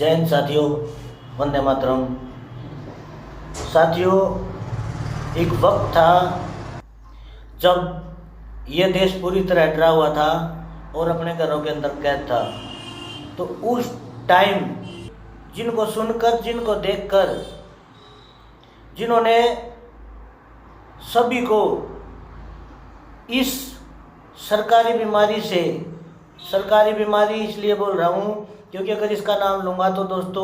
जय हिंद साथियों, वंदे मातरम। साथियों, एक वक्त था जब यह देश पूरी तरह डरा हुआ था और अपने घरों के अंदर कैद था। तो उस टाइम जिनको सुनकर, जिनको देखकर, जिन्होंने सभी को इस सरकारी बीमारी से, सरकारी बीमारी इसलिए बोल रहा हूँ क्योंकि अगर इसका नाम लूँगा तो दोस्तों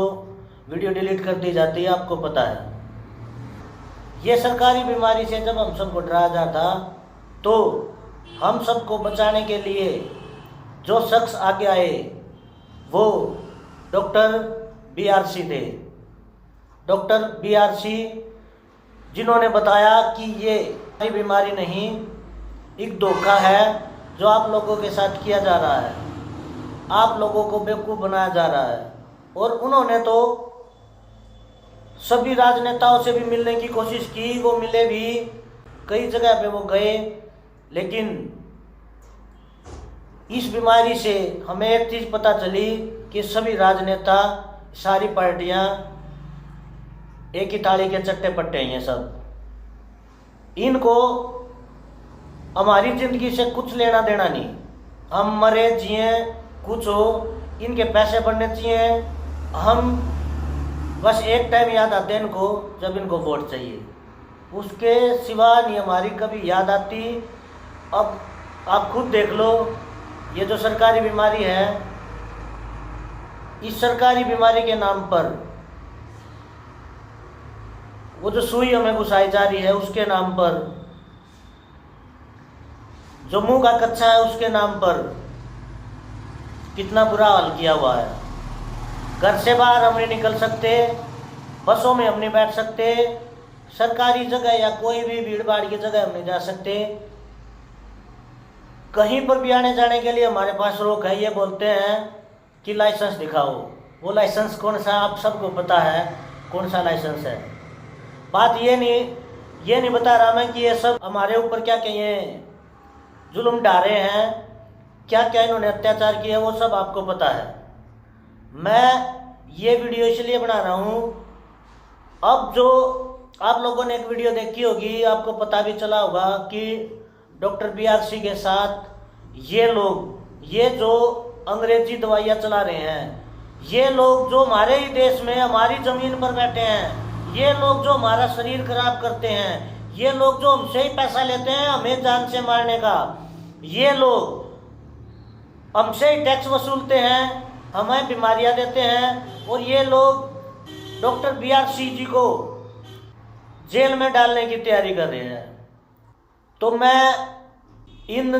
वीडियो डिलीट कर दी जाती है, आपको पता है। ये सरकारी बीमारी से जब हम सबको डराया जाता तो हम सबको बचाने के लिए जो शख्स आगे आए वो डॉक्टर BRC थे। डॉक्टर BRC जिन्होंने बताया कि ये बीमारी नहीं, एक धोखा है जो आप लोगों के साथ किया जा रहा है, आप लोगों को बेवकूफ़ बनाया जा रहा है। और उन्होंने तो सभी राजनेताओं से भी मिलने की कोशिश की, वो मिले भी, कई जगह पे वो गए, लेकिन इस बीमारी से हमें एक चीज़ पता चली कि सभी राजनेता, सारी पार्टियां एक ही थाली के चट्टे पट्टे हैं। सब इनको हमारी ज़िंदगी से कुछ लेना देना नहीं। हम मरे जिए कुछ हो, इनके पैसे बढ़ने चाहिए। हम बस एक टाइम याद आते हैं इनको जब इनको वोट चाहिए, उसके सिवा नहीं हमारी कभी याद आती। अब आप खुद देख लो, ये जो सरकारी बीमारी है, इस सरकारी बीमारी के नाम पर वो जो सुई हमें घुसाई जा रही है उसके नाम पर, जो मुंह का कच्चा है उसके नाम पर कितना बुरा हाल किया हुआ है। घर से बाहर हम नहीं निकल सकते, बसों में हम नहीं बैठ सकते, सरकारी जगह या कोई भी भीड़ भाड़ की जगह हम नहीं जा सकते। कहीं पर भी आने जाने के लिए हमारे पास रोक है। ये बोलते हैं कि लाइसेंस दिखाओ। वो लाइसेंस कौन सा, आप सबको पता है कौन सा लाइसेंस है। बात ये नहीं बता रहा मैं कि ये सब हमारे ऊपर क्या कहिए जुल्म डाले हैं, क्या क्या इन्होंने अत्याचार किए, वो सब आपको पता है। मैं ये वीडियो इसलिए बना रहा हूँ, अब जो आप लोगों ने एक वीडियो देखी होगी, आपको पता भी चला होगा कि डॉक्टर BRC के साथ ये लोग, ये जो अंग्रेजी दवाइयाँ चला रहे हैं, ये लोग जो हमारे ही देश में हमारी ज़मीन पर बैठे हैं, ये लोग जो हमारा शरीर खराब करते हैं, ये लोग जो हमसे ही पैसा लेते हैं हमें जान से मारने का, ये लोग हमसे ही टैक्स वसूलते हैं, हमें बीमारियां देते हैं, और ये लोग डॉक्टर BRC जी को जेल में डालने की तैयारी कर रहे हैं। तो मैं इन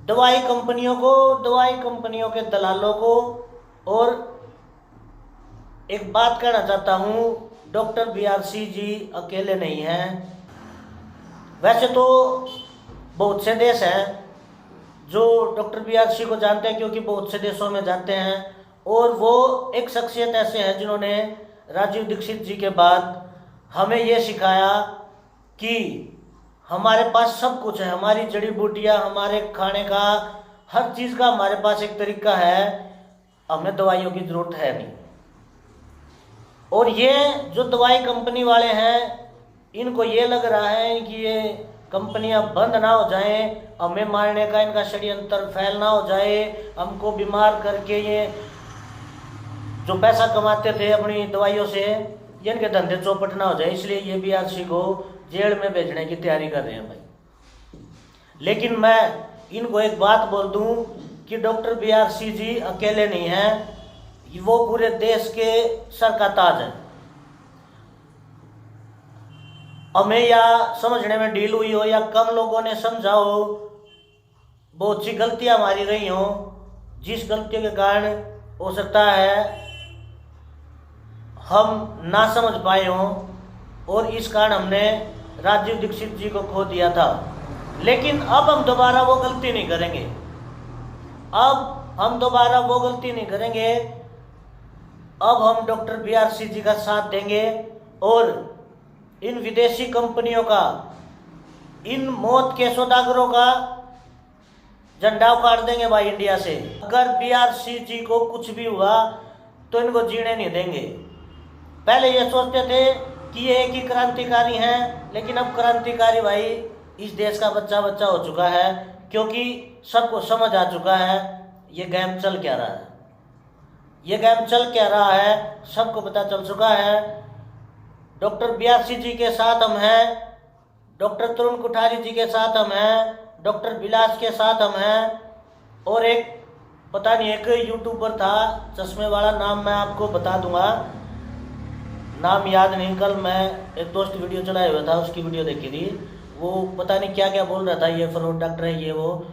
दवाई कंपनियों को, दवाई कंपनियों के दलालों को और एक बात कहना चाहता हूँ, डॉक्टर BRC जी अकेले नहीं हैं। वैसे तो बहुत से देश हैं जो डॉक्टर BRC को जानते हैं, क्योंकि बहुत से देशों में जाते हैं, और वो एक शख्सियत ऐसे हैं जिन्होंने राजीव दीक्षित जी के बाद हमें ये सिखाया कि हमारे पास सब कुछ है, हमारी जड़ी बूटियाँ, हमारे खाने का, हर चीज़ का हमारे पास एक तरीका है, हमें दवाइयों की ज़रूरत है नहीं। और ये जो दवाई कंपनी वाले हैं, इनको ये लग रहा है कि ये कंपनियां बंद ना हो जाएं, हमें मारने का इनका षड्यंत्र फैल ना हो जाए, हमको बीमार करके ये जो पैसा कमाते थे अपनी दवाइयों से, ये इनके धंधे चौपट ना हो जाए, इसलिए ये BRC को जेल में भेजने की तैयारी कर रहे हैं भाई। लेकिन मैं इनको एक बात बोल दूं कि डॉक्टर BRC जी अकेले नहीं हैं, वो पूरे देश के सर का ताज है। हमें या समझने में ढील हुई हो या कम लोगों ने समझा हो, बहुत सी गलतियां हमारी रही हो, जिस गलतियों के कारण हो सकता है हम ना समझ पाए हों, और इस कारण हमने राजीव दीक्षित जी को खो दिया था। लेकिन अब हम दोबारा वो गलती नहीं करेंगे, अब हम दोबारा वो गलती नहीं करेंगे। अब हम डॉक्टर BRC जी का साथ देंगे और इन विदेशी कंपनियों का, इन मौत के सौदागरों का झंडा उखाड़ देंगे भाई इंडिया से। अगर BRC जी को कुछ भी हुआ तो इनको जीने नहीं देंगे। पहले ये सोचते थे कि ये एक ही क्रांतिकारी हैं, लेकिन अब क्रांतिकारी भाई इस देश का बच्चा बच्चा हो चुका है, क्योंकि सबको समझ आ चुका है ये गेम चल क्या रहा है, ये गेम चल क्या रहा है, सबको पता चल चुका है। डॉक्टर BRC जी के साथ हम हैं, डॉक्टर तरुण कुठारी जी के साथ हम हैं, डॉक्टर विलास के साथ हम हैं, और एक पता नहीं एक यूट्यूबर था चश्मे वाला, नाम मैं आपको बता दूंगा, नाम याद नहीं। कल मैं एक दोस्त वीडियो चलाया हुआ था, उसकी वीडियो देखी थी, वो पता नहीं क्या क्या बोल रहा था, ये फ्रॉड डॉक्टर है ये वो।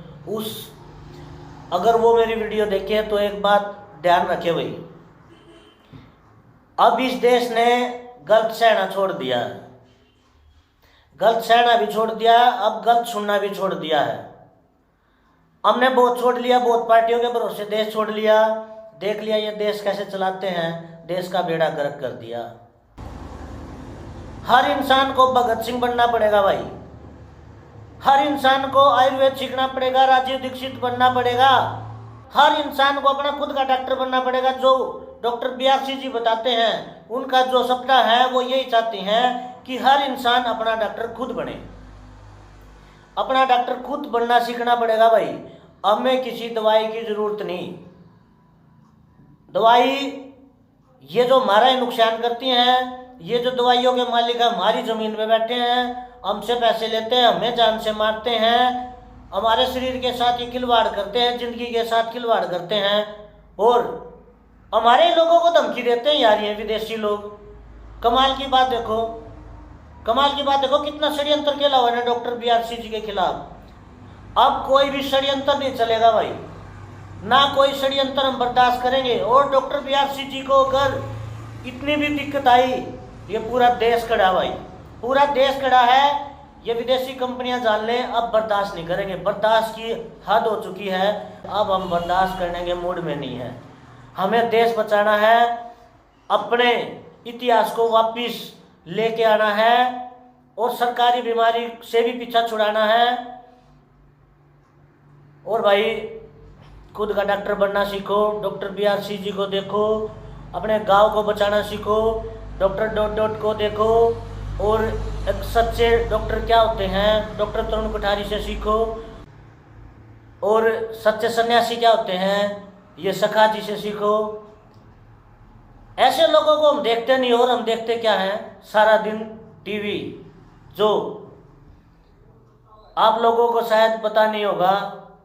अगर वो मेरी वीडियो देखे तो एक बात ध्यान रखे भाई, अब इस देश ने गलत सहना छोड़ दिया, गलत सहना भी छोड़ दिया, अब गलत सुनना भी छोड़ दिया है। हमने बहुत छोड़ लिया, बहुत पार्टियों के भरोसे देश छोड़ लिया, देख लिया ये देश कैसे चलाते हैं, देश का बेड़ा गर्क कर दिया। हर इंसान को भगत सिंह बनना पड़ेगा भाई, हर इंसान को आयुर्वेद सीखना पड़ेगा, राजीव दीक्षित बनना पड़ेगा, हर इंसान को अपना खुद का डॉक्टर बनना पड़ेगा। जो डॉक्टर BRC जी बताते हैं, उनका जो सपना है वो यही चाहते हैं कि हर इंसान अपना डॉक्टर खुद बने, अपना डॉक्टर खुद बनना सीखना पड़ेगा भाई। हमें किसी दवाई की जरूरत नहीं, दवाई ये जो हमारा ही नुकसान करती हैं, ये जो दवाइयों के मालिक हमारी जमीन पे बैठे हैं, हमसे पैसे लेते हैं, हमें जान से मारते हैं, हमारे शरीर के साथ ये खिलवाड़ करते हैं, जिंदगी के साथ खिलवाड़ करते हैं, और हमारे लोगों को धमकी देते हैं यार ये विदेशी लोग। कमाल की बात देखो, कमाल की बात देखो, कितना षड्यंत्र खेला हुआ है डॉक्टर BRC जी के खिलाफ। अब कोई भी षड्यंत्र नहीं चलेगा भाई, ना कोई षड्यंत्र हम बर्दाश्त करेंगे। और डॉक्टर BRC जी को अगर इतनी भी दिक्कत आई, ये पूरा देश खड़ा भाई, पूरा देश खड़ा है, ये विदेशी कंपनियां जान लें अब बर्दाश्त नहीं करेंगे, बर्दाश्त की हद हो चुकी है, अब हम बर्दाश्त करने के मूड में नहीं है। हमें देश बचाना है, अपने इतिहास को वापस लेके आना है, और सरकारी बीमारी से भी पीछा छुड़ाना है। और भाई खुद का डॉक्टर बनना सीखो, डॉक्टर BRC जी को देखो, अपने गांव को बचाना सीखो, डॉक्टर को देखो, और एक सच्चे डॉक्टर क्या होते हैं डॉक्टर तरुण कुठारी से सीखो, और सच्चे सन्यासी क्या होते हैं ये सखा जी से सीखो। ऐसे लोगों को हम देखते नहीं, और हम देखते क्या हैं सारा दिन टीवी। जो आप लोगों को शायद पता नहीं होगा,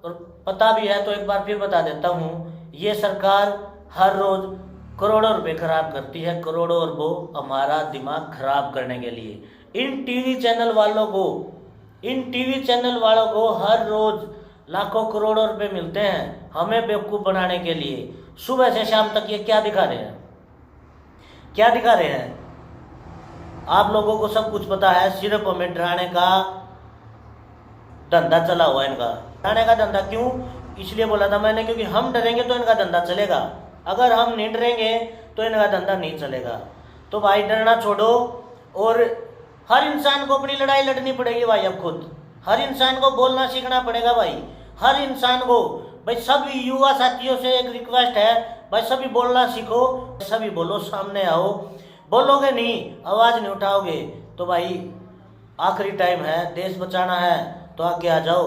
और पता भी है तो एक बार फिर बता देता हूँ, ये सरकार हर रोज करोड़ों रुपए खराब करती है, करोड़ों अरबों हमारा दिमाग खराब करने के लिए। इन टीवी चैनल वालों को हर रोज लाखों करोड़ों रुपए मिलते हैं हमें बेवकूफ़ बनाने के लिए। सुबह से शाम तक ये क्या दिखा रहे हैं, क्या दिखा रहे हैं? आप लोगों को सब कुछ पता है, सिर्फ हमें डराने का धंधा चला हुआ है इनका। डराने का धंधा क्यों इसलिए बोला था मैंने, क्योंकि हम डरेंगे तो इनका धंधा चलेगा, अगर हम नहीं डरेंगे तो इनका धंधा नहीं चलेगा। तो भाई डरना छोड़ो, और हर इंसान को अपनी लड़ाई लड़नी पड़ेगी भाई। अब खुद हर इंसान को बोलना सीखना पड़ेगा भाई, हर इंसान को। भाई सभी युवा साथियों से एक रिक्वेस्ट है, भाई सभी बोलना सीखो, सभी बोलो, सामने आओ। बोलोगे नहीं, आवाज़ नहीं उठाओगे तो भाई आखिरी टाइम है, देश बचाना है तो आगे आ जाओ।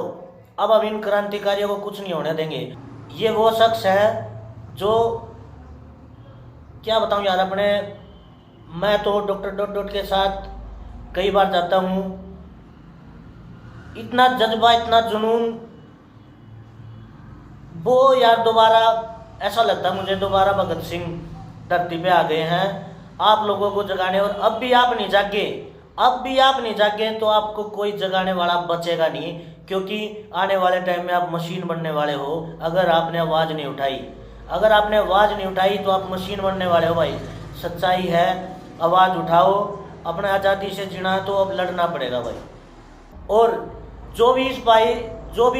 अब हम इन क्रांतिकारियों को कुछ नहीं होने देंगे। ये वो शख्स है जो क्या बताऊं यार, अपने मैं तो डॉक्टर के साथ कई बार जाता हूँ, इतना जज्बा, इतना जुनून, वो यार दोबारा ऐसा लगता मुझे दोबारा भगत सिंह धरती पे आ गए हैं आप लोगों को जगाने। और अब भी आप नहीं जागे तो आपको कोई जगाने वाला बचेगा नहीं, क्योंकि आने वाले टाइम में आप मशीन बनने वाले हो। अगर आपने आवाज़ नहीं उठाई तो आप मशीन बनने वाले हो भाई। सच्चाई है, आवाज़ उठाओ, अपना आज़ादी से जीना तो अब लड़ना पड़ेगा भाई। और जो भी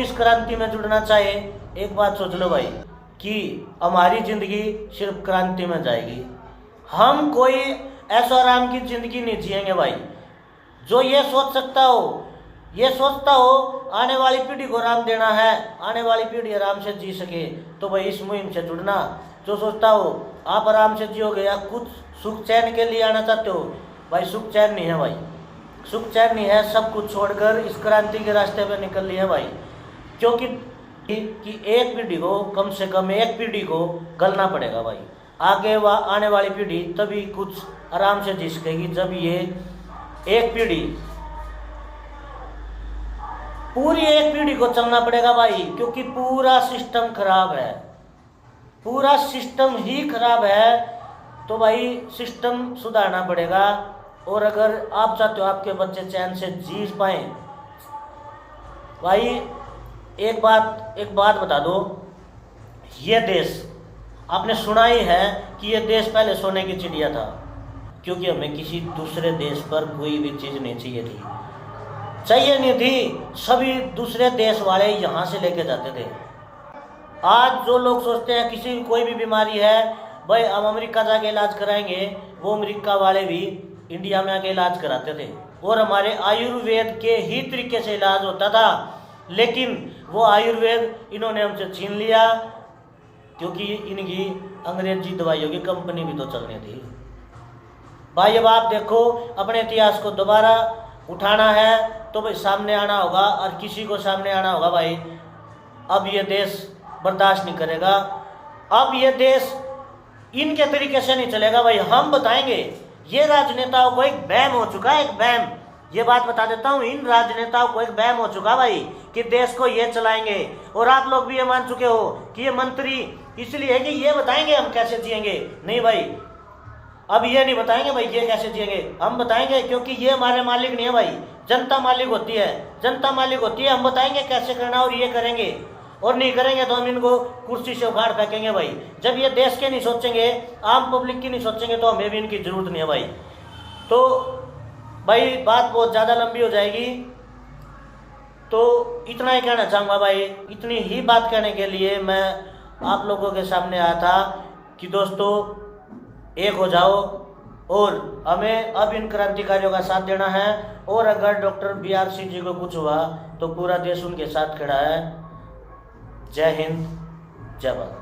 इस क्रांति में जुड़ना चाहे, एक बात सोच लो भाई कि हमारी ज़िंदगी सिर्फ क्रांति में जाएगी। हम कोई ऐशो आराम की ज़िंदगी नहीं जिएंगे भाई। जो ये सोचता हो आने वाली पीढ़ी को आराम देना है, आने वाली पीढ़ी आराम से जी सके, तो भाई इस मुहिम से जुड़ना। जो सोचता हो आप आराम से जियोगे या कुछ सुख चैन के लिए आना चाहते हो, भाई सुख चैन नहीं है भाई, सुख चैन नहीं है। सब कुछ छोड़कर इस क्रांति के रास्ते पे निकल लिए है भाई, क्योंकि एक पीढ़ी को, कम से कम एक पीढ़ी को गलना पड़ेगा भाई। आगे आने वाली पीढ़ी तभी कुछ आराम से जी सकेगी जब ये एक पीढ़ी, पूरी एक पीढ़ी को चलना पड़ेगा भाई, क्योंकि पूरा सिस्टम खराब है, पूरा सिस्टम ही खराब है। तो भाई सिस्टम सुधारना पड़ेगा। और अगर आप चाहते हो आपके बच्चे चैन से जी पाए, भाई एक बात बता दो, ये देश आपने सुना ही है कि ये देश पहले सोने की चिड़िया था, क्योंकि हमें किसी दूसरे देश पर कोई भी चीज़ नहीं चाहिए थी, सभी दूसरे देश वाले यहाँ से लेके जाते थे। आज जो लोग सोचते हैं किसी कोई भी बीमारी है, भाई हम अमेरिका जाके इलाज कराएंगे, वो अमेरिका वाले भी इंडिया में आके इलाज कराते थे, और हमारे आयुर्वेद के ही तरीके से इलाज होता था। लेकिन वो आयुर्वेद इन्होंने हमसे छीन लिया, क्योंकि इनकी अंग्रेजी दवाइयों की कंपनी भी तो चलनी थी। भाई अब आप देखो, अपने इतिहास को दोबारा उठाना है तो भाई सामने आना होगा, और किसी को सामने आना होगा भाई। अब ये देश बर्दाश्त नहीं करेगा, अब ये देश इनके तरीके से नहीं चलेगा भाई, हम बताएंगे। ये राजनेताओं को एक वहम हो चुका है, एक वहम, ये बात बता देता हूँ, इन राजनेताओं को एक वहम हो चुका भाई कि देश को ये चलाएंगे। और आप लोग भी ये मान चुके हो कि ये मंत्री इसलिए है कि ये बताएंगे हम कैसे जिएंगे। नहीं भाई, अब ये नहीं बताएंगे भाई ये कैसे जिएंगे, हम बताएंगे, क्योंकि ये हमारे मालिक नहीं है भाई, जनता मालिक होती है, जनता मालिक होती है। हम बताएंगे कैसे करना, और ये करेंगे, और नहीं करेंगे तो हम इनको कुर्सी से उखाड़ फेंकेंगे भाई। जब ये देश के नहीं सोचेंगे, आम पब्लिक की नहीं सोचेंगे, तो हमें भी इनकी जरूरत नहीं है भाई। तो भाई बात बहुत ज़्यादा लंबी हो जाएगी, तो इतना ही कहना चाहूँगा भाई। इतनी ही बात कहने के लिए मैं आप लोगों के सामने आया था कि दोस्तों एक हो जाओ, और हमें अब इन क्रांतिकारियों का साथ देना है। और अगर डॉक्टर BRC जी को कुछ हुआ तो पूरा देश उनके साथ खड़ा है। जय हिंद, जय भारत।